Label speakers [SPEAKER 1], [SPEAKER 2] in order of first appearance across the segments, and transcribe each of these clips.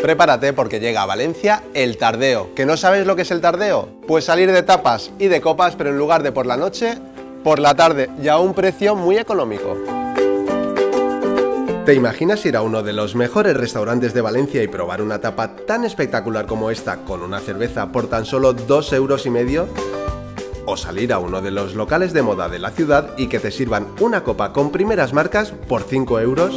[SPEAKER 1] Prepárate porque llega a Valencia el tardeo. ¿Que no sabes lo que es el tardeo? Pues salir de tapas y de copas, pero en lugar de por la noche, por la tarde y a un precio muy económico. ¿Te imaginas ir a uno de los mejores restaurantes de Valencia y probar una tapa tan espectacular como esta con una cerveza por tan solo 2,5 €? ¿O salir a uno de los locales de moda de la ciudad y que te sirvan una copa con primeras marcas por 5 €?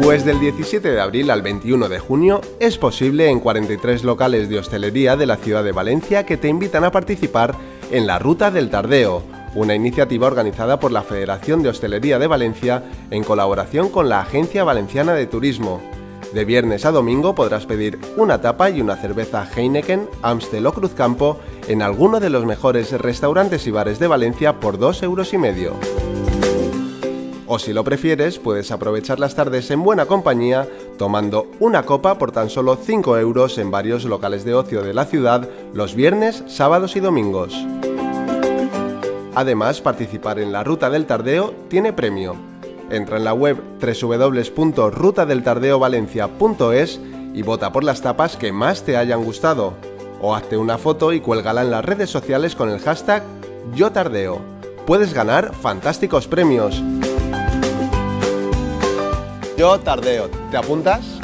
[SPEAKER 1] Pues del 17 de abril al 21 de junio es posible en 43 locales de hostelería de la ciudad de Valencia que te invitan a participar en la Ruta del Tardeo, una iniciativa organizada por la Federación de Hostelería de Valencia en colaboración con la Agencia Valenciana de Turismo. De viernes a domingo podrás pedir una tapa y una cerveza Heineken, Amstel o Cruzcampo en alguno de los mejores restaurantes y bares de Valencia por 2,5 €. O si lo prefieres, puedes aprovechar las tardes en buena compañía tomando una copa por tan solo 5 € en varios locales de ocio de la ciudad los viernes, sábados y domingos. Además, participar en la Ruta del Tardeo tiene premio. Entra en la web www.rutadeltardeovalencia.es y vota por las tapas que más te hayan gustado. O hazte una foto y cuélgala en las redes sociales con el hashtag YoTardeo. Puedes ganar fantásticos premios. Yo Tardeo, ¿te apuntas?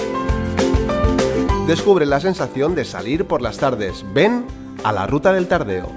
[SPEAKER 1] Descubre la sensación de salir por las tardes. Ven a la Ruta del Tardeo.